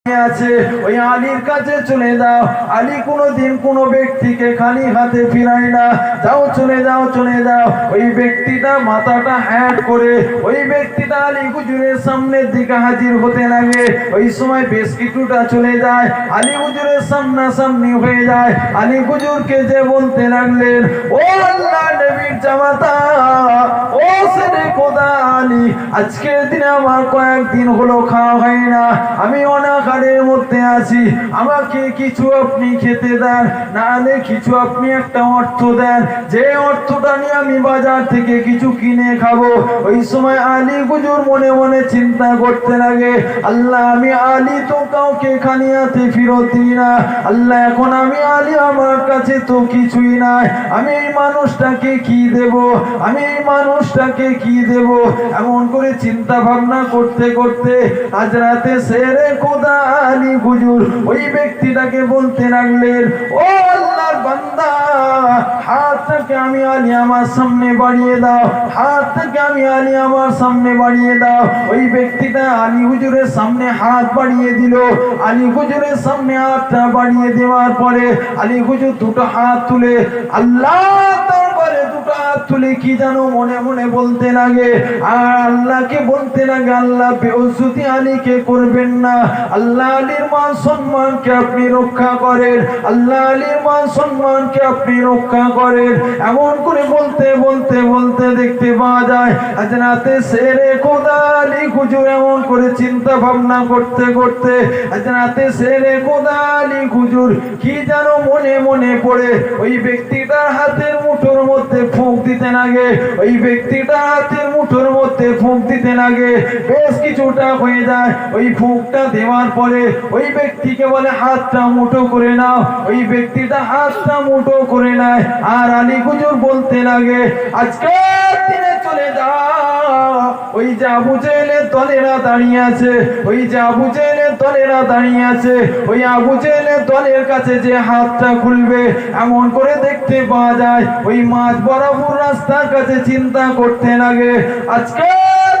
আছে ওই আলীর কাছে চলে যাও। আলী কোনোদিন কোনো ব্যক্তিকে খালি হাতে ফিরায় না। যাও চলে যাও চলে যাও। ওই ব্যক্তিটা মাথাটা হ্যাট করে ওই ব্যক্তিটা আলী হুজুরের সামনের দিকে হাজির হতে লাগে। ওই সময় বেশ কিছুটা চলে যায়, আলী হুজুরের সামনাসামনি হয়ে যায়। আলী হুজুরকে যে বলতে লাগলেন, ও আল্লাহ নবীর জামাতা, ও সেরে খোদা আলী, আজকের দিনে আমার কয়েকদিন হলো খাওয়া হয় না, আমি অনাহারের মধ্যে আছি, আমাকে কিছু আপনি খেতে দেন, নাহলে কিছু আপনি একটা অর্থ দেন, যে অর্থটা নিয়ে আমি বাজার থেকে কিছু কিনে খাবো। ওই সময় আলী হুজুর মনে মনে চিন্তা করতে লাগে, আল্লাহ আমি আলী তো কাউকে খালি হাতে ফেরত দিই না, আল্লাহ এখন আমি আলী আমার কাছে তো কিছুই নাই, আমি এই মানুষটাকে কি দেব, আমি এই মানুষটাকে কি দেব। এমন করে চিন্তা ভাবনা করতে করতে আজ রাতে শেরে খোদা আলী হুজুর ওই ব্যক্তিটাকে বলতে লাগলেন, ও আল্লাহর বান্দা, হাতটাকে আমি আলী আমার সামনে বাড়িয়ে দাও, হাতটাকে আমি আলী আমার সামনে বাড়িয়ে দাও। ওই ব্যক্তিটা আলী হুজুরের সামনে হাত বাড়িয়ে দিল। আলী হুজুরের সামনে হাতটা বাড়িয়ে দেওয়ার পরে আলী হুজুর দুটো হাত তুলে আল্লাহ দরবারে দুটো হাত তুলে কি জানো মনে মনে বলতে লাগে, আর আল্লাহকে বলতে লাগে, আল্লাহ বেইজ্জতি আলীকে করবেন না, আল্লাহ আলীর মান সম্মানকে আপনি রক্ষা করেন, আল্লাহ আলীর মান সম্মানকে আপনি রক্ষা করেন। এমন করে বলতে বলতে বলতে দেখতে পাওয়া যায় আজ রাতে শেরে খোদা আলী হুজুর এমন করে চিন্তা ভাবনা করতে করতে আজ রাতে শেরে খোদা আলী হুজুর কি যেন মনে মনে পড়ে ওই ব্যক্তিটার হাতের মুঠোর মধ্যে ফুঁক দিতে লাগে, ওই ব্যক্তিটার হাতের মুঠোর মধ্যে ফুঁক দিতে লাগে। বেশ কিছুটা হয়ে যায়, ওই ফুঁকটা দেওয়ার পরে ওই ব্যক্তিকে বলে হাতটা মুঠো করে নাও। ওই ব্যক্তিটা হাতটা মুঠো করে নেয়, আর আলী হুজুর বলতে লাগে, আজকে দিনে চলে যাও, ওই যে আবু জেহেলের দলেরা দাঁড়িয়ে আছে, ওই যে আবু জেহেলের দলেরা দাঁড়িয়ে আছে, ওই আবু জেহেলের দলের কাছে যে হাতটা খুলবে এমন করে দেখতে পাওয়া যায় ওই মাঝ বরাবর রাস্তার কাছে চিন্তা করতে লাগে, আজকে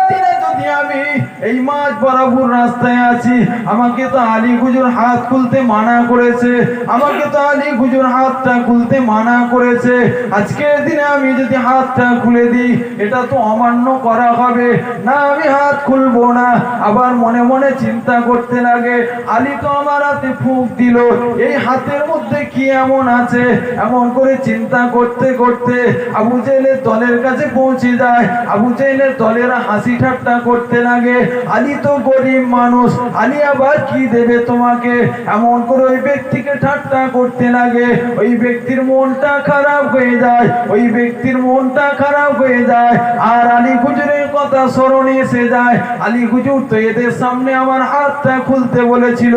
দিনে যদি আমি এই মাঝ বরাবর রাস্তায় আছি, আমাকে তো আলী হুজুর হাত খুলতে মানা করেছে, আমাকে তো আলী হুজুর হাতটা খুলতে মানা করেছে, আজকের দিনে আমি যদি হাতটা খুলে দিই এটা তো অমান্য করা হবে না, আমি হাত খুলবো না। আবার মনে মনে চিন্তা করতে লাগে, আলী তো আমার হাতে ফুঁক দিল, এই হাতের মধ্যে কি এমন আছে, এমন করে চিন্তা করতে করতে আবু জেহেলের দলের কাছে পৌঁছে যায়। আবু জেহেলের দলেরা হাসি ঠাট্টা করতে লাগে, আলী তো গরিব মানুষ, আলী আবার কি দেবে তোমাকে, এমন করে ওই ব্যক্তিকে ঠাট্টা করতে লাগে। ওই ব্যক্তির মনটা খারাপ হয়ে যায়, ওই ব্যক্তির মনটা খারাপ হয়ে যায়, আর আলী হুজুরের কথা স্মরণে এসে যায়, আলী হুজুর তো এদের সামনে আমার হাতটা খুলতে বলেছিল,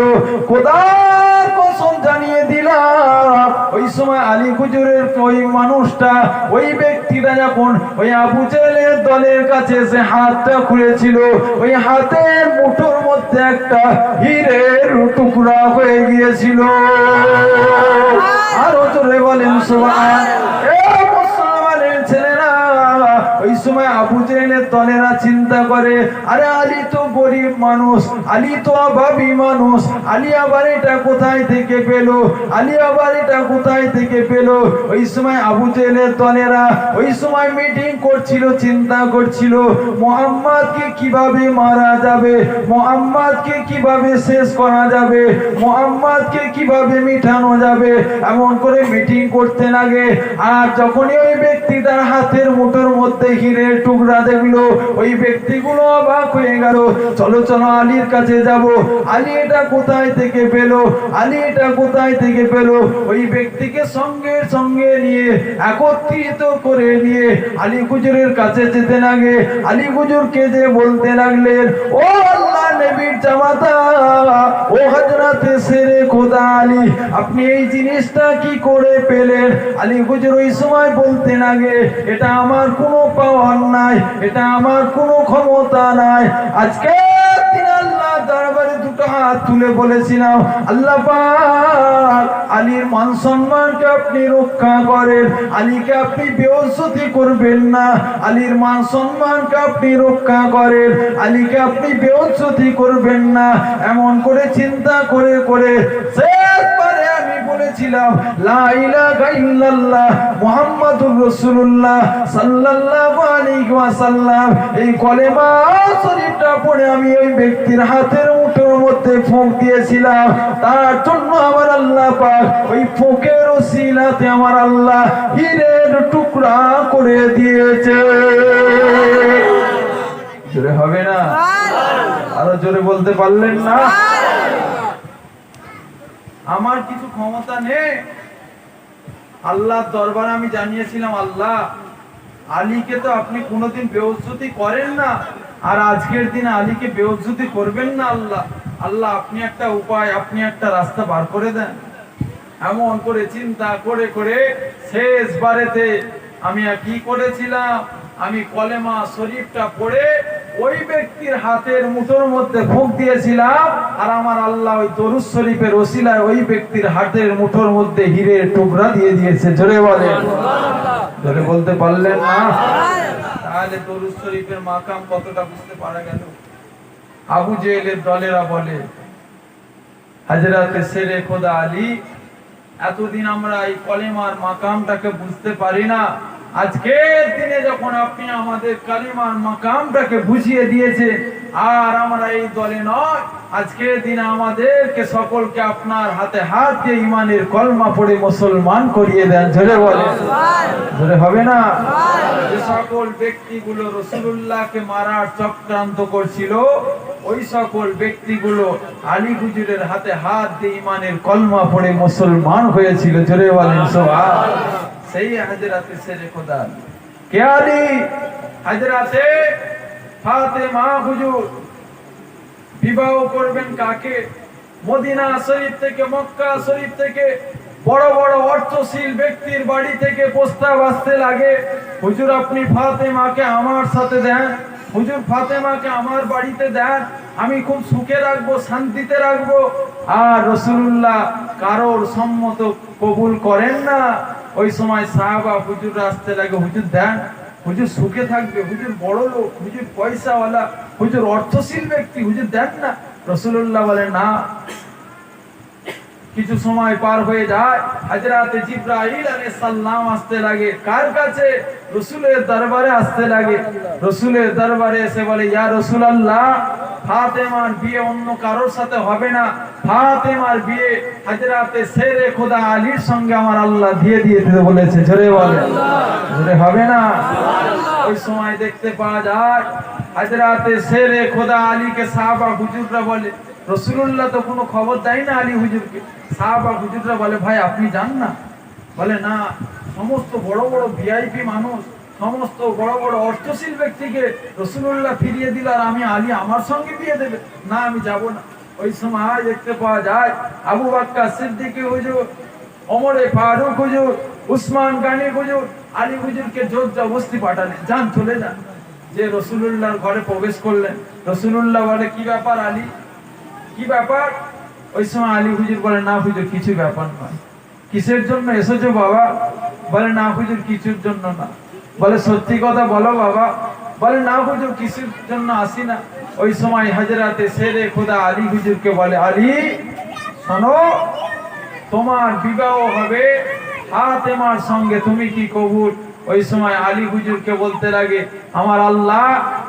খোদার কসম জানিয়ে দিলাম ওই সময় আলী হুজুরের ওই মানুষটা ওই ব্যক্তিটা যখন ওই আবু জেহেলের দলের কাছে এসে হাতটা খুলেছিল, ওই হাতের মুঠোর মধ্যে একটা হীরের টুকরা হয়ে গিয়েছিল। আরো জোরে বলেন সুবহানাল্লাহ। ওই সময় আবু জেহেলের দলেরা চিন্তা করে, আরে আলী তো গরিব মানুষ, আলী তো অভাবী মানুষ, আলী আবার এটা কোথায় থেকে পেল, আলী আবার এটা কোথায় থেকে পেল। ওই সময় আবু জেহেলের দলেরা ওই সময় মিটিং করছিল, চিন্তা করছিল মুহাম্মদকে কিভাবে মারা যাবে, মুহাম্মদকে কিভাবে শেষ করা যাবে, মুহাম্মদকে কিভাবে মিটানো যাবে, এমন করে মিটিং করতে লাগে। আর যখনই ওই ব্যক্তিটার হাতের মুঠোর মধ্যে হীরের টুকরা দেখলো, ওই ব্যক্তিগুলো অবাক হয়ে গেল, চলো চলো আলীর কাছে যাব, আলী এটা কোথায় থেকে পেল, আলী এটা কোথায় থেকে পেল। ওই ব্যক্তিকে সঙ্গে সঙ্গে নিয়ে একত্রিত করে নিয়ে আলী হুজুরের কাছে যেতে লাগে। আলী হুজুরকে যে বলতে লাগলেন, ও আল্লাহ নবীর জামাতা, ও হযরতে শেরে খোদা আলী, আপনি এই জিনিসটা কি করে পেলেন। আলী হুজুর ওই সময় বলতে লাগে, এটা আমার কোনো পাওয়ার নাই, এটা আমার কোনো ক্ষমতা নাই, আজকে দিন আল্লাহ দরবারে দুটো হাত তুলে বলেছিলাম, আল্লাহ পাক আলীর মান সম্মানকে আপনি রক্ষা করেন, আলীকে আপনি বেইজ্জতি করবেন না, আলীর মান সম্মানকে আপনি রক্ষা করেন, আলীকে আপনি বেইজ্জতি করবেন না। এমন করে চিন্তা করে করে শেষবারে আমি বলেছিলাম লা ইলাহা ইল্লাল্লাহ মুহাম্মাদুর রাসূলুল্লাহ সাল্লাল্লাহু আলাইহি ওয়াসাল্লাম। এই কলেমা শরীফটা পড়ে আমি ওই ব্যক্তির হাতের মুঠোর মধ্যে ফুঁক দিয়েছিলাম। তার জন্য আমার আল্লাহ পাক ওই ফুঁকের ওসিলাতে আমার আল্লাহ হীরের টুকরা করে দিয়েছে। জোরে হবে না? আরো জোরে বলতে পারলেন না? আমার কিছু ক্ষমতা নেই। আল্লাহর দরবারে আমি জানিয়েছিলাম, আল্লাহ আলীকে তো আপনি কোনোদিন বেইজ্জতি করেন না, আর আজকের দিনে আলীকে বেইজ্জতি করবেন না। আল্লাহ আল্লাহ আপনি একটা উপায়, আপনি একটা রাস্তা বার করে দেন। এমন করে চিন্তা করে করে শেষবারেতে আমি কি করেছিলাম, আমি কলেমা শরীফটা পড়ে ওই ব্যক্তির হাতের মুঠোর মধ্যে ফুঁক দিয়েছিলাম, আর আমার আল্লাহ ওই দরুদ শরীফের ওসিলায় ওই ব্যক্তির হাতের মুঠোর মধ্যে হীরের টুকরা দিয়ে দিয়েছে। জোরে বলেন, জোরে বলতে পারলেন না? তাহলে দরুদ শরীফের মাকাম কতটা বুঝতে পারা গেল। আবু জেহেলের দলেরা বলে হযরতে শেরে খোদা আলী, এতদিন আমরা এই কলেমার মাকামটাকে বুঝতে পারি না, আজকের দিনে যখন আপনি আমাদের কালিমার মাকামটাকে বুঝিয়ে দিয়েছে, আর আমরা এই দলে নয়, আজকের দিনে আমাদেরকে সকলকে আপনার হাতে হাত দিয়ে ইমানের কলমা পড়ে মুসলমান করিয়ে দেন। জোরে বলেন, জোরে হবে না? যে সকল ব্যক্তিগুলো রাসূলুল্লাহকে মারার চক্রান্ত করছিল, ওই সকল ব্যক্তিগুলো আলী হুজুরের হাতে হাত দিয়ে ইমানের কলমা পড়ে মুসলমান হয়েছিল। জোরে বলেন সুবহানাল্লাহ। সেই হযরতে শেরে খোদা কে আলী, হযরতে ফাতেমা হুজুর বিবাহ করবেন কাকে? মদিনা শরীফ থেকে, মক্কা শরীফ থেকে বড় বড় অর্থশীল ব্যক্তির বাড়ি থেকে প্রস্তাব আসতে লাগে, হুজুর আপনি ফাতেমাকে আমার সাথে দেন, হুজুর ফাতেমাকে আমার বাড়িতে দেন, আমি খুব সুখে রাখবো, শান্তিতে রাখবো। আর রাসূলুল্লাহ কারোর সম্মত কবুল করেন না। ওই সময় সাহাবা হুজুর আসতে লাগে, হুজুর দেন, হুজুর সুখে থাকবে, হুজুর বড় লোক, হুজুর পয়সাওয়ালা, হুজুর অর্থশীল ব্যক্তি, হুজুর দেন না। রাসূলুল্লাহ বলেন না। কিছু সময় পার হয়ে যায়, হযরতে জিবরাইল আলাইহিস সালাম আসতে লাগে কার কাছে? রাসূলের দরবারে আসতে লাগে। রাসূলের দরবারে এসে বলে, ইয়া রাসূলুল্লাহ, ফাতেমার বিয়ে অন্য কারোর সাথে হবে না, ফাতেমার বিয়ে হযরতে শেরে খোদা আলীর সঙ্গে আমার আল্লাহ দিয়ে দিতে বলেছে। জোরে বলে, জোরে হবে না? ওই সময় দেখতে পাওয়া যায় হযরতে শেরে খোদা আলীকে সাহাবা হুজুররা বলে, রাসূলুল্লাহ তো কোনো খবর দেয় না আলী হুজুরকে। সাহাবা হুজুররা বলে, ভাই আপনি যান না। বলে না, সমস্ত বড় বড় ভিআইপি মানুষ, সমস্ত বড় বড় অর্থশীল ব্যক্তিকে রাসূলুল্লাহ ফিরিয়ে দিল, আর আমি আলী আমার সঙ্গে বিয়ে দেবে? না, আমি যাব না। ওই সময় দেখতে পাওয়া যায় আবু বকর সিদ্দিক হুজুর, ওমরে ফারুক হুজুর, উসমান গনি হুজুর আলী হুজুরকে জোর জবরদস্তি পাঠালেন, যান চলে যান। যে রাসূলুল্লাহর ঘরে প্রবেশ করলেন, রাসূলুল্লাহ বলে, কি ব্যাপার আলী, কি ব্যাপার? ওই সময় আলী হুজুর বলে, না হুজুর কিছু ব্যাপার নয়। কিসের জন্য এসেছো বাবা? বলে, না হুজুর কিছুর জন্য না। বলে, সত্যি কথা বলো বাবা? বলে, না হুজুর কিছুর জন্য আসি না। ওই সময় হযরতে শেরে খোদা আলী হুজুরকে বলে, আলী শোনো, তোমার বিবাহ হবে ফাতেমার সঙ্গে, তুমি কি কবুল? ওই সময় আলী হুজুরকে বলতে লাগে, আমার আল্লাহ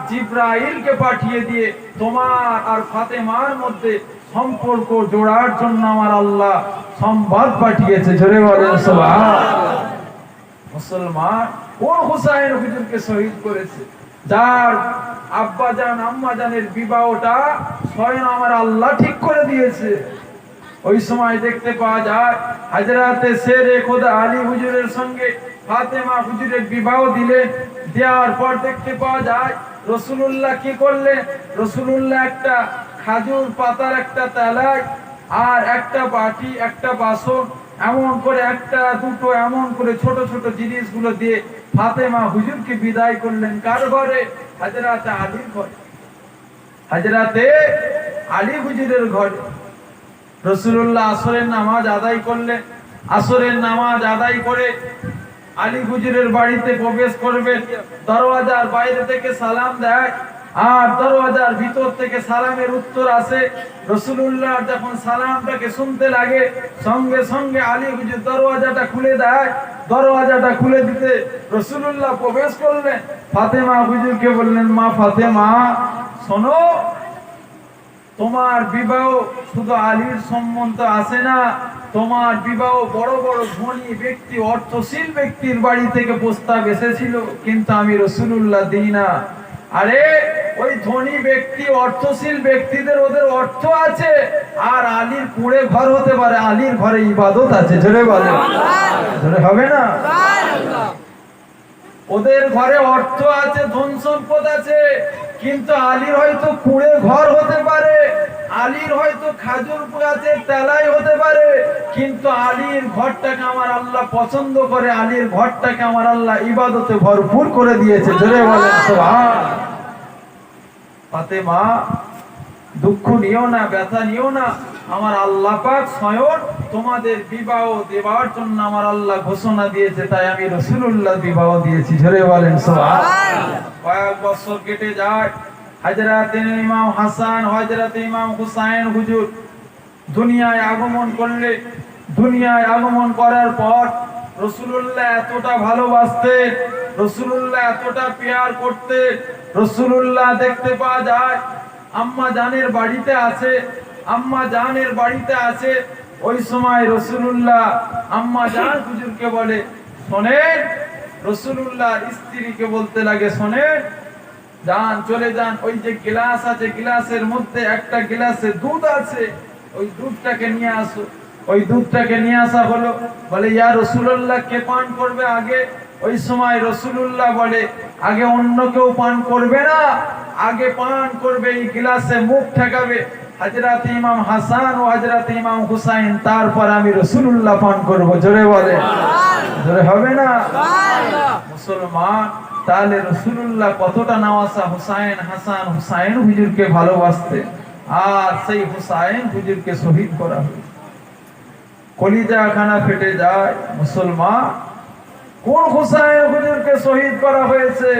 জিবরাইলকে পাঠিয়ে দিয়ে তোমার আর ফাতেমার মধ্যে সম্পর্ক জোড়ার জন্য আমার আল্লাহ সংবাদ পাঠিয়েছে। জোরে বলেন সুবহানাল্লাহ। মুসলমান কোন হুসাইন হুজুরকে শহীদ করেছে, যার আব্বা জান আম্মা জানের বিবাহটা স্বয়ং আমার আল্লাহ ঠিক করে দিয়েছে। ওই সময় দেখতে পাওয়া যায় হযরতে শেরে খোদা আলী হুজুরের সঙ্গে ফাতেমা হুজুরের বিবাহ দিলেন। দেওয়ার পর দেখতে পাওয়া যায় রাসূলুল্লাহ কি করলেন? রাসূলুল্লাহ একটা খাজুর পাতার একটা তালাই আর একটা বাটি, একটা বাসন, এমন করে একটা দুটো এমন করে ছোট ছোট জিনিসগুলো দিয়ে ফাতেমা হুজুরকে বিদায় করলেন। কার ঘরে? হযরতে আলীর ঘরে। হযরতে আলী হুজুরের ঘরে রাসূলুল্লাহ আসরের নামাজ আদায় করলেন। আসরের নামাজ আদায় করে আলী হুজুরের বাড়িতে প্রবেশ করবেন। দরওয়াজার বাইরে থেকে সালাম দেয় আর দরওয়াজার ভিতর থেকে সালামের উত্তর আসে। রাসূলুল্লাহ যখন সালামটাকে শুনতে লাগে সঙ্গে সঙ্গে আলী হুজুর দরওয়াজাটা খুলে দেয়। দরওয়াজাটা খুলে দিতে রাসূলুল্লাহ প্রবেশ করলেন। ফাতেমা হুজুরকে বললেন, মা ফাতেমা শোনো, তোমার বিবাহ শুধু আলীর সম্বন্ধ আসে না, তোমার বিবাহ বড় বড় ধনী ব্যক্তি, অর্থশীল ব্যক্তির বাড়ি থেকে প্রস্তাব এসেছিল, কিন্তু আমি রাসূলুল্লাহ দিই না। আরে ওই ধনী ব্যক্তি, অর্থশীল ব্যক্তিদের ওদের অর্থ আছে, আর আলীর কুঁড়ে ঘর হতে পারে, আলীর ঘরে ইবাদত আছে। জোরে বলে, জোরে হবে না? ওদের ঘরে অর্থ আছে, ধন সম্পদ আছে, কিন্তু আলীর হয়তো কুঁড়ে ঘর হতে পারে, আলীর হয়তো খাজুর গাছের তেলাই হতে পারে, কিন্তু আলীর ঘরটাকে আমার আল্লাহ পছন্দ করে, আলীর ঘরটাকে আমার আল্লাহ ইবাদতে ভরপুর করে দিয়েছে। জোরে বলেন সুবহান। ফাতেমা দুঃখ নিও না, ব্যথা নিও না, আমার আল্লাহ পাক স্বয়ং তোমাদের বিবাহ দেওয়ার জন্য আমার আল্লাহ ঘোষণা দিয়েছে, তাই আমি রাসূলুল্লাহ বিবাহ দিয়েছি। জোরে বলেন সুবহান। কয়েক বছর কেটে যায়। হযরত ইমাম হাসান, হযরত ইমাম হুসাইন হুজুর দুনিয়ায় আগমন করলে, দুনিয়ায় আগমন করার পর রাসূলুল্লাহ এতটা ভালোবাসতেন, রাসূলুল্লাহ এতটা প্যার করতেন। রাসূলুল্লাহ দেখতে পাওয়া যায় আম্মা জানের বাড়িতে আছে, আম্মা জানের বাড়িতে আছে। ওই সময় রাসূলুল্লাহ আম্মা জান হুজুরকে বলে, শোনেন, রাসূলুল্লাহ স্ত্রীকে বলতে লাগে, শোনেন যান, চলে যান, ওই যে গ্লাস আছে, গ্লাসের মধ্যে একটা গ্লাসে দুধ আছে, ওই দুধটাকে নিয়ে আসো। ওই দুধটাকে নিয়ে আসা হলো। বলে, ইয়া রাসূলুল্লাহ, কে পান করবে আগে? ওই সময় রাসূলুল্লাহ বলে, আগে অন্য কেউ পান করবে না, আগে পান করবে এই গ্লাসে মুখ ঠেকাবে হযরত ইমাম হাসান ও হযরত ইমাম হুসাইন, তারপর আমি রাসূলুল্লাহ পান করব। জোরে বলে, জোরে হবে না? মুসলমান, তাহলে রাসূলুল্লাহ কতটা নওয়াসা হুসাইন, হাসান হুসাইন হুজুরকে ভালোবাসতেন, আর সেই হুসাইন হুজুরকে শহীদ করা হলো। কলিজা খানা ফেটে যায়। মুসলমান, কোন হুসাইন হুজুরকে শহীদ করা হয়েছে?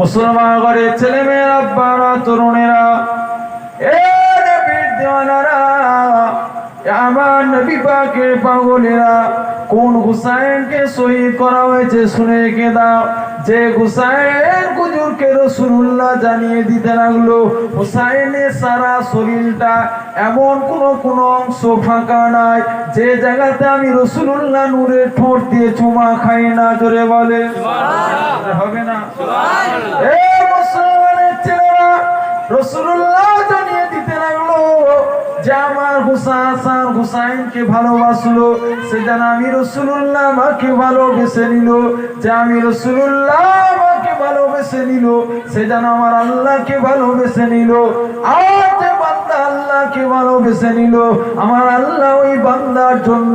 মুসলমান ঘরে ছেলে মেয়েরা, আব্বারা, তরুণেরা, এ নবীর দিওয়ানারা, আমার নবী পাকের পাগলেরা, কোন হুসাইনকে শহীদ করা হয়েছে শুনে রেখে দাও। যে হুসাইন হুজুরকে রাসূলুল্লাহ জানিয়ে দিতে লাগলো, হুসাইনের সারা শরীরটা এমন কোন অংশ ফাঁকা নাই যে জায়গাতে আমি রাসূলুল্লাহ নূরের ঠোঁট দিয়ে চুমা খাই না। জোরে বলে সুবহানাল্লাহ, হবে না? সুবহানাল্লাহ। এ মুসলমানের ছেলেরা, রাসূলুল্লাহ জানিয়ে দিতে লাগলো যে আমার হাসান হুসাইনকে ভালোবাসলো, সে যেন আমি রাসূলুল্লাহ আমাকে ভালোবেসে নিল। যে আমি রাসূলুল্লাহ আমাকে ভালোবেসে নিল, সে যেন আমার আল্লাহকে ভালোবেসে নিল। আর যে বান্দা আল্লাহকে ভালোবেসে নিল, আমার আল্লাহ ওই বান্দার জন্য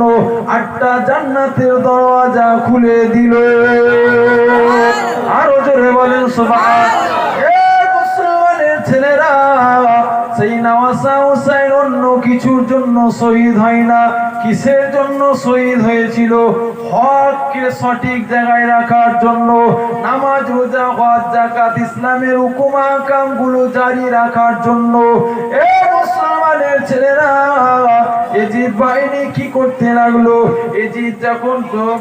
8টা জান্নাতের দরওয়াজা খুলে দিল। আরো জোরে বলেন সুবহানাল্লাহ। এ মুসলমানের ছেলেরা, সেই নওয়াসা হুসাইন অন্য কিছুর জন্য শহীদ হয় না। কিসের জন্য শহীদ হয়েছিল? হককে সঠিক জায়গায় রাখার জন্য, নামাজ, রোজা, হজ, যাকাত, ইসলামের হুকুম আহকাম গুলো জারি রাখার জন্য। এ মুসলমানের ছেলেরা, এজিদ বাহিনী কি করতে লাগলো? এজিদ যখন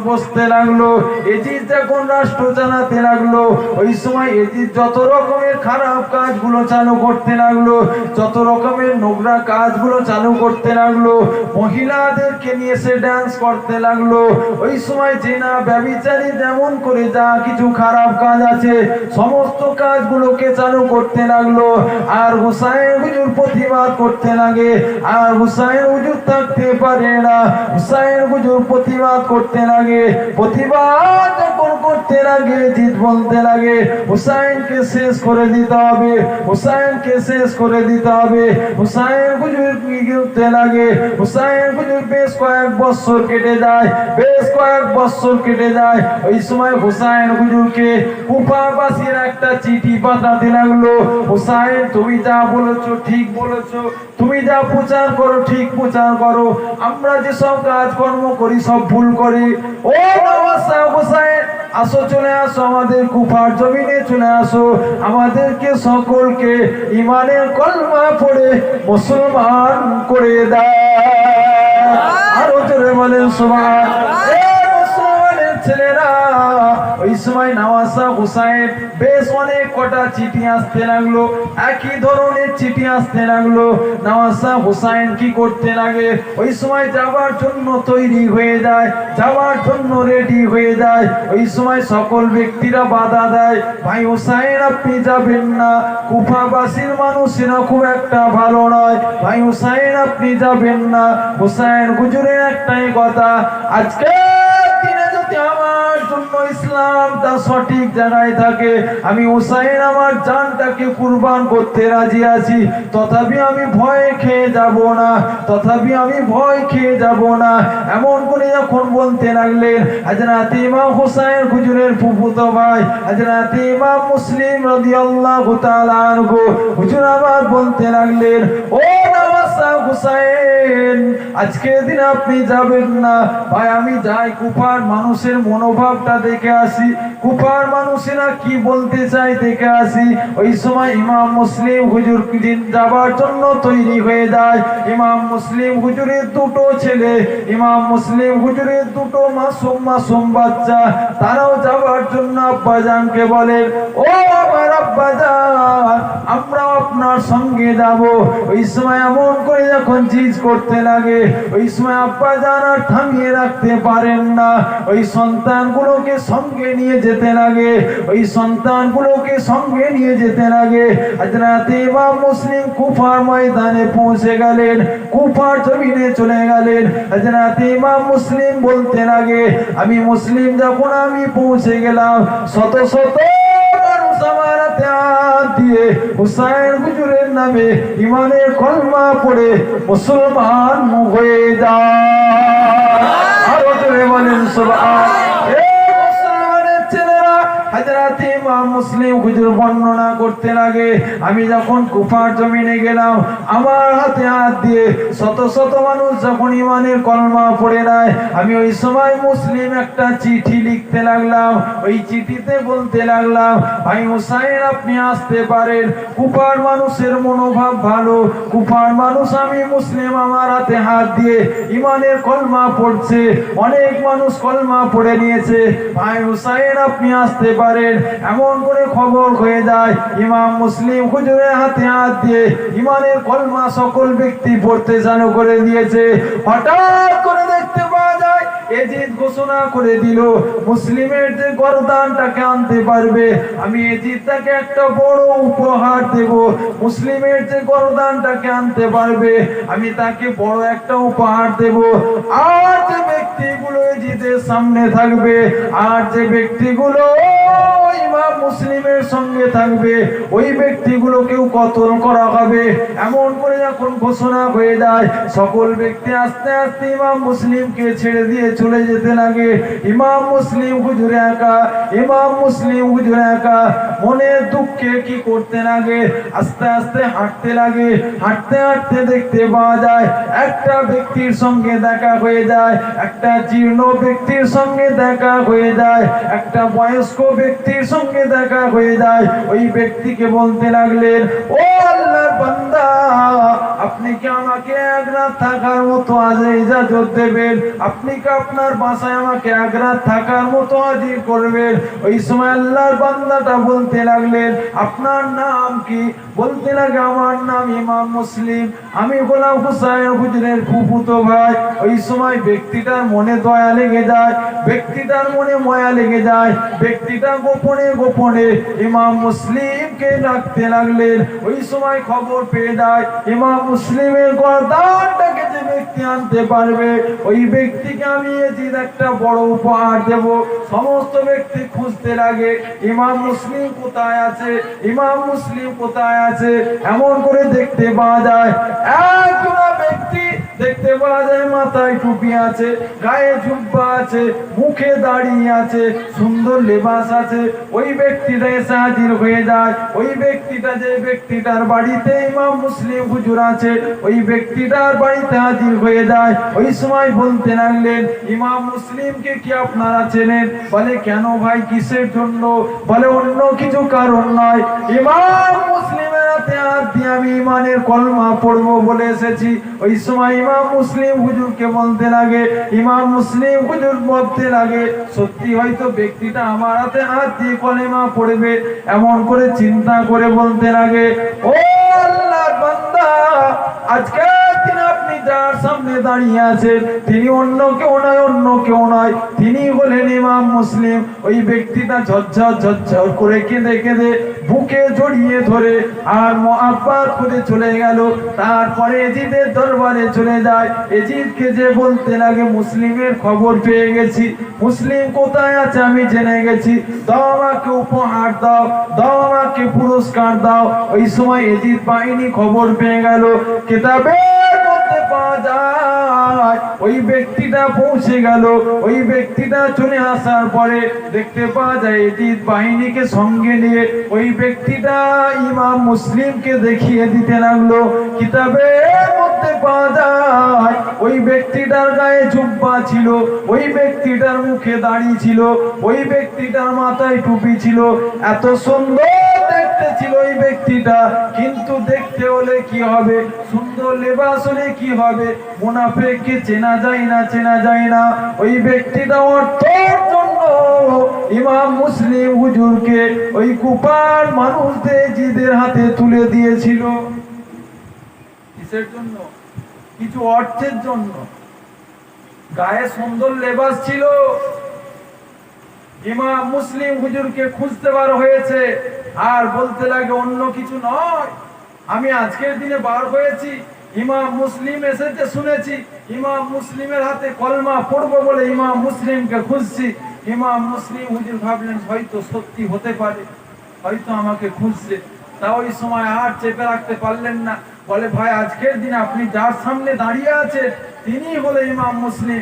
বসতে লাগলো, এজিদ যখন রাষ্ট্র চালাতে লাগলো, ওই সময় এজিদ যত রকমের খারাপ কাজগুলো চালু করতে লাগলো, যত রকমের নোংরা কাজগুলো চালু করতে লাগলো, মহিলাদেরকে নিয়ে সে ডান্স করতে লাগলো। ওই সময় জেনা, ব্যভিচারী, যেমন করে যা কিছু খারাপ কাজ আছে সমস্ত কাজগুলোকে চালু করতে লাগলো। আর হুসাইন হুজুর প্রতিবাদ করতে লাগে, আর হুসাইন হুজুর থাকতে পারে না। হুসাইন হুজুর প্রতিবাদ করতে লাগে। প্রতিবাদ যখন করতে লাগে জিদ বলতে লাগে হুসাইনকে শেষ করে দিতে হবে, হুসাইনকে শেষ করে দিতে হবে। হুসাইন হুজুর কি করতে লাগে, হুসাইন হুজুর বেশ কয়েক বছর কেটে যায়, বেশ কয়েক বছর কেটে যায়। ওই সময় হুসাইন হুজুরকে কুফাবাসীর একটা চিঠি পাঠাতে লাগলো, হুসাইন তুমি যা বলেছো ঠিক বলেছো, তুমি যা প্রচার করো ঠিক প্রচার করো, আমরা যে সব কাজকর্ম করি সব ভুল করি। ও নওয়াজ শাহ হুসাইন আসো, চলে আসো আমাদের কুফার জমিনে চলে আসো, আমাদেরকে সকলকে ইমানের কলমা পড়ে মুসলমান করে দাও। আরো জোরে বলেন সুবহানাল্লাহ। ছেলেরা ওই সময় নওয়াজ শাহ হুসাইন বেশ অনেক কটা চিঠি আসতে লাগলো, একই ধরনের চিঠি আসতে লাগলো। নওয়াজ শাহ হুসাইন কি করতে লাগে, ওই সময় যাবার জন্য তৈরি হয়ে যায়, যাবার জন্য রেডি হয়ে যায়। ওই সময় সকল ব্যক্তিরা বাধা দেয়, ভাই হুসাইন আপনি যাবেন না, কুফাবাসীর মানুষেরা খুব একটা ভালো নয়, ভাই হুসাইন আপনি যাবেন না। হুসাইন হুজুরের একটাই কথা, আজকে আমার জন্য ইসলামটা সঠিক জায়গায় থাকে, আমি হুসাইন আমার জানটাকে কুরবান করতে রাজি আছি, তথাপি আমি ভয় খেয়ে যাব না, তথাপি আমি ভয় খেয়ে যাব না। এমন করে যখন বলতে লাগলেন, হযরত ইমাম হুসাইন হুজুরের ফুফুতো ভাই হযরত ইমাম মুসলিম রাদিয়াল্লাহু তাআলা আনহু হুজুর আবার বলতে লাগলেন, ও নওয়াজ শাহ হুসাইন আজকের দিন আপনি যাবেন না। ভাই আমি যাই কুফার মানুষের মনোভাবটা দেখে আসি, কুফার মানুষেরা কি বলতে চায় দেখে আসি। ওই সময় ইমাম মুসলিম হুজুর দিন যাবার জন্য তৈরি হয়ে যায়। ইমাম মুসলিম হুজুরের দুটো ছেলে, ইমাম মুসলিম হুজুরের দুটো মাসুম মাসুম বাচ্চা, তারাও যাবার জন্য আব্বাজানকে বলেন, ও আমার আব্বাজান আমরা আপনার সঙ্গে যাব। ওই সময় এমন করে যখন জিদ করতে লাগে, ওই সময় আব্বাজান আর থামিয়ে রাখতে পারেন না, ওই সন্তানগুলোকে সঙ্গে নিয়ে যেতে লাগে, ওই সন্তানগুলোকে সঙ্গে নিয়ে যেতে লাগে। হযরত ইমাম মুসলিম কুফার ময়দানে পৌঁছে গেলেন, কুফার জমিনে চলে গেলেন। হযরত ইমাম মুসলিম বলতে লাগে, আমি মুসলিম যখন আমি পৌঁছে গেলাম, শত শত মানুষ আমার হাতে হাত দিয়ে হুসাইন হুজুরের নামে ইমানের কলমা পড়ে মুসলমান হয়ে যায়। আরো জোরে বলেন সুবহানাল্লাহ। হযরত ইমাম মুসলিম হুজুর বর্ণনা করতে লাগে, আমি যখন কুফার জমিনে গেলাম, আমার হাতে হাত দিয়ে শত শত মানুষ যখন ইমানের কলমা পড়ে নেয়, আমি ওই সময় মুসলিম একটা চিঠি লিখতে লাগলাম। ওই চিঠিতে বলতে লাগলাম, ভাই হুসাইন আপনি আসতে পারেন, কুফার মানুষের মনোভাব ভালো, কুফার মানুষ আমি মুসলিম আমার হাতে হাত দিয়ে ইমানের কলমা পড়ছে, অনেক মানুষ কলমা পড়ে নিয়েছে, ভাই হুসাইন আপনি আসতে পারেন। এমন করে খবর হয়ে যায়, ইমাম মুসলিম হুজুরের হাতে হাত দিয়ে ইমানের কলমা সকল ব্যক্তি পড়তে চালু করে দিয়েছে। হঠাৎ করে দেখতে পাওয়া যায় এজিদ ঘোষণা করে দিল, মুসলিমের যে গর্দানটাকে আনতে পারবে আমি এজিদটাকে একটা বড় উপহার দেব, মুসলিমের যে গর্দানটাকে আনতে পারবে আমি তাকে বড় একটা উপহার দেব। আর যে ব্যক্তিগুলো এজিদের সামনে থাকবে, আর যে ব্যক্তিগুলো ইমাম মুসলিমের সঙ্গে থাকবে, ওই ব্যক্তিগুলোকেও কতল করা হবে। এমন করে যখন ঘোষণা হয়ে যায়, সকল ব্যক্তি আস্তে আস্তে ইমাম মুসলিমকে ছেড়ে দিয়ে চলে যেতে লাগে। ইমাম মুসলিম হুজুর একা, ইমাম মুসলিম হুজুর একা মনের দুঃখে কি করতে লাগে, আস্তে আস্তে হাঁটতে লাগে। হাঁটতে হাঁটতে দেখতে পাওয়া যায় একটা ব্যক্তির সঙ্গে দেখা হয়ে যায়, একটা জীর্ণ ব্যক্তির সঙ্গে দেখা হয়ে যায়, একটা বয়স্ক ব্যক্তির সঙ্গে দেখা হয়ে যায়। ওই ব্যক্তিকে বলতে লাগলেন, ও আল্লাহর বান্দা আপনি কি আমাকে এক রাত থাকার মতো আজ ইজাজত দেবেন, আপনি কি আপনার বাসায় আমাকে এক রাত থাকার মতো হাজির করবেন। ওই সময় আল্লাহর বান্দাটা বলতে লাগলেন, আপনার নাম কি? বলতে লাগে, আমার নাম ইমাম মুসলিম, আমি গোলাম হুসাইন হুজুরের ফুফুতো ভাই। ওই সময় ব্যক্তিটার মনে দয়া লেগে যায়, ব্যক্তিটার মনে মায়া লেগে যায়, ব্যক্তিটা গোপনে গোপনে ইমাম মুসলিমকে ডাকতে লাগলেন। ওই সময় খবর পেয়ে যায় ইমাম মুসলিমের গর্দানটাকে যে ব্যক্তি আনতে পারবে ওই ব্যক্তিকে আমি এজিদ একটা বড় উপহার দেব। সমস্ত ব্যক্তি খুঁজতে লাগে ইমাম মুসলিম কোথায় আছে, ইমাম মুসলিম কোথায় আছে। এমন করে দেখতে পাওয়া যায় একজন ব্যক্তি, দেখতে পাওয়া যায় মাথায় টুপি আছে, গায়ে জুব্বা আছে, মুখে দাঁড়িয়ে আছে, সুন্দর লেবাস আছে। ওই ব্যক্তিটা এসে হাজির হয়ে যায়। ওই ব্যক্তিটা, যে ব্যক্তিটার বাড়িতে ইমাম মুসলিম হুজুর আছে, ওই ব্যক্তিটার বাড়িতে হাজির হয়ে যায়। ওই সময় বলতে লাগলেন, ইমাম মুসলিমকে কি আপনারা চেনেন? বলে কেন ভাই, কিসের জন্য? বলে অন্য কিছু কারণ নয়, ইমাম মুসলিমের হাতে হাত দিয়ে আমি ইমানের কলমা পড়বো বলে এসেছি। ওই সময় ইমাম মুসলিম হুজুরকে বলতে লাগে, ইমাম মুসলিম হুজুর বলতে লাগে, সত্যি হয়তো ব্যক্তিটা আমার হাতে হাত দিয়ে কলেমা পড়বে। এমন করে চিন্তা করে বলতে লাগে, ও আল্লাহর বান্দা, আজকে দিন আপনি যার সামনে দাঁড়িয়ে আছেন তিনি অন্য কেউ নয়, অন্য কেউ নয়, তিনি হলেন ইমাম মুসলিম। ওই ব্যক্তিটা ঝরঝর ঝরঝর করে কেঁদে কেঁদে বুকে জড়িয়ে ধরে আর মুহাব্বত করে চলে গেল। তারপরে এজিদের দরবারে চলে যায়। এজিদকে যে বলতে লাগে, মুসলিমের খবর পেয়ে গেছি, মুসলিম কোথায় আছে আমি জেনে গেছি, দাও আমাকে উপহার দাও, দাও আমাকে পুরস্কার দাও। ওই সময় এজিদ বাহিনী খবর পেয়ে গেল, কিতাবের মধ্যে পাওয়া যায় ওই ব্যক্তিটা পৌঁছে গেল। ওই ব্যক্তিটা চলে আসার পরে দেখতে পাওয়া যায় এজিদ বাহিনীকে সঙ্গে নিয়ে ওই ব্যক্তিটা ইমাম মুসলিমকে দেখিয়ে দিতে লাগলো। কিতাবের মধ্যে পাওয়া যায় ওই ব্যক্তিটার গায়ে জুব্বা ছিল, ওই ব্যক্তিটার মুখে দাড়ি ছিল, ওই ব্যক্তিটার মাথায় টুপি ছিল। এত সুন্দর দেখতে ছিল ওই ব্যক্তিটা, কিন্তু দেখতে হলে কি হবে, সুন্দর লেবাস হলে কি হবে, মুনাফিককে চেনা যায় না, চেনা যায় না। ওই ব্যক্তিটা অর্থের জন্য ইমাম মুসলিম হুজুরকে ওই কুপার মানুষদের জিদের হাতে তুলে দিয়েছিল। কিসের জন্য? কিছু অর্থের জন্য। গায়ে সুন্দর লেবাস ছিল, ইমাম মুসলিম হুজুরকে খুঁজতে বার হয়েছে আর বলতে লাগে অন্য কিছু নয়, আমি আজকের দিনে বার হয়েছি, ইমাম মুসলিম এসেছে শুনেছি, ইমাম মুসলিমের হাতে কলমা পড়বো বলে ইমাম মুসলিমকে খুঁজছি। ইমাম মুসলিম হুজুর ভাবলেন হয়তো সত্যি হতে পারে, হয়তো আমাকে খুঁজছে। তা ওই সময় আর চেপে রাখতে পারলেন না, বলে ভাই আজকের দিনে আপনি যার সামনে দাঁড়িয়ে আছেন তিনি হলো ইমাম মুসলিম।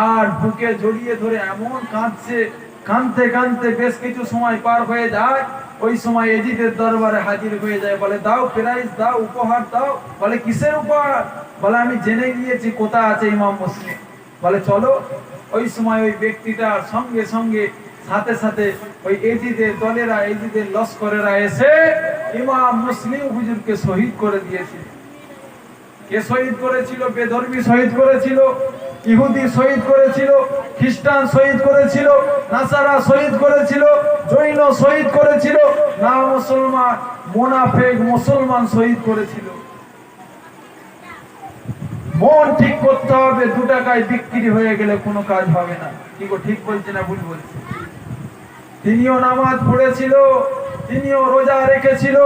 আর বুকে জড়িয়ে ধরে এমন কাঁদছে, কাঁদতে কাঁদতে বেশ কিছু সময় পার হয়ে যায়। ওই সময় এজিদের দরবারে হাজির হয়ে যায়, বলে দাও প্রাইজ দাও, উপহার দাও। বলে কিসের উপহার? বলে আমি জেনে গিয়েছি কোথায় আছে ইমাম মুসলিম। বলে চলো। ওই সময় ওই ব্যক্তিটার সঙ্গে সঙ্গে সাথে সাথে ওই এজিদের দলেরা, এজিদের লস্করেরা এসে ইমাম মুসলিম হুজুরকে শহীদ করে দিয়েছিল। কে শহীদ করেছিল? বেধর্মী শহীদ করেছিল, ইহুদি শহীদ করেছিল, খ্রিস্টান শহীদ করেছিল, নাসারা শহীদ করেছিল, জৈন শহীদ করেছিল, না মুসলমান মুনাফিক মুসলমান শহীদ করেছিল। মন ঠিক করতে হবে, 2 টাকায় বিক্রি হয়ে গেলে কোনো কাজ হবে না। কি গো, ঠিক বলছি না ভুল বলছি? তিনিও নামাজ পড়েছিল, তিনিও রোজা রেখেছিল,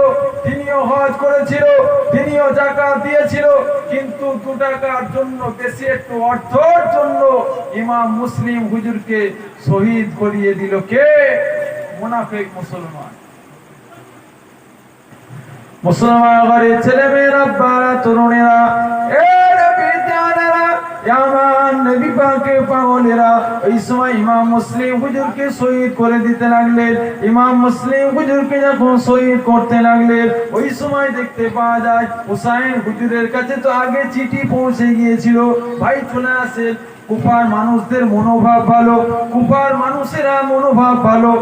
তিনিও হজ করেছিল, তিনিও যাকাত দিয়েছিল, কিন্তু 2 টাকার জন্য, বেশি একটু অর্থের জন্য ইমাম মুসলিম হুজুরকে শহীদ করিয়ে দিল কে? মুনাফিক মুসলমান। মুসলমান ঘরের ছেলে মেয়েরা, বারা তরুণেরা, নবী পাকের পাগলেরা ওই সময় ইমাম মুসলিম হুজুরকে শহীদ করে দিতে লাগলেন। ইমাম মুসলিম হুজুরকে যখন শহীদ করতে লাগলেন ওই সময় দেখতে পাওয়া যায় হুসাইন হুজুরের কাছে তো আগে চিঠি পৌঁছে গিয়েছিল, ভাই চলে আসেন। কুফার মানুষদের মনোভাব ভালো, কুফার মানুষেরা মনোভাব ভালো,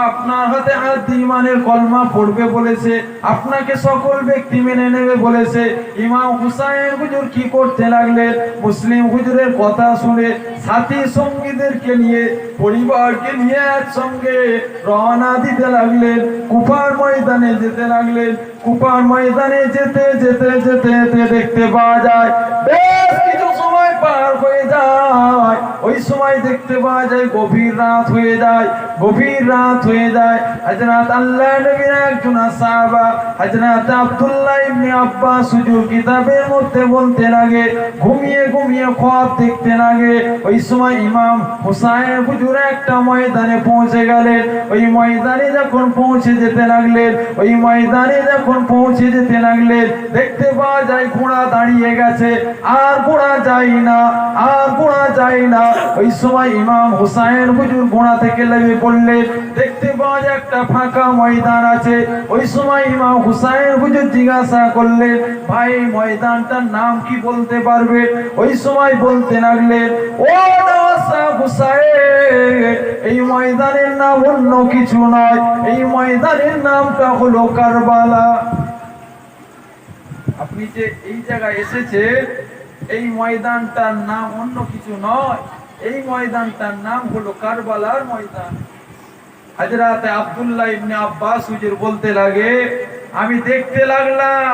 আপনার হাতে হাত দিয়ে ইমানের কলমা পড়বে বলেছে, আপনাকে সকল ব্যক্তি মেনে নেবে বলেছে। ইমাম হুসাইন হুজুর কি করতে লাগলেন? মুসলিম হুজুরের কথা শুনে সাথী সঙ্গীদেরকে নিয়ে, পরিবারকে নিয়ে একসঙ্গে রওনা দিতে লাগলেন, কুফার ময়দানে যেতে লাগলেন। কুফার ময়দানে যেতে যেতে যেতে যেতে দেখতে পাওয়া যায় বেশ কিছু সময় পার হয়ে যায়। ওই সময় দেখতে পাওয়া যায় গভীর রাত হয়ে যায়। গভীর রাত হয়ে যায়। হযরত আল্লাহ নবীর একজন সাহাবা হযরত আব্দুল্লাহ ইবনে আব্বাস হুজুর কিতাবের মধ্যে বলতে লাগে, ঘুমিয়ে ঘুমিয়ে খ্বাব দেখতে লাগে। ওই সময় ইমাম হুসাইন হুজুর একটা ময়দানে পৌঁছে গেলেন। ওই ময়দানে যখন পৌঁছে যেতে লাগলেন, ওই ময়দানে যখন পৌঁছে যেতে লাগলেন, দেখতে পাওয়া যায় ঘোড়া দাঁড়িয়ে গেছে, আর ঘোড়া যায় না, আর ঘোড়া যায় না। ওই সময় ইমাম হুসাইন হুজুর ঘোড়া থেকে নেমে পড়লেন। দেখতে পাওয়া যায় একটা ফাঁকা ময়দান আছে। ওই সময় ইমাম হুসাইন হুজুর জিজ্ঞাসা করলেন, ভাই ময়দানটার নাম কি বলতে পারবে? ওই সময় বলতে লাগলেন, ও নওয়াসা হুসাইন, এই ময়দানের নাম অন্য কিছু নয়, এই ময়দানের নামটা হলো কারবালা। আপনি যে এই জায়গায় এসেছেন, এই ময়দানটার নাম অন্য কিছু নয়, এই ময়দানটার নাম হলো কারবালার ময়দান। হযরত আব্দুল্লাহ ইবনে আব্বাস হুজুর বলতে লাগে, আমি দেখতে লাগলাম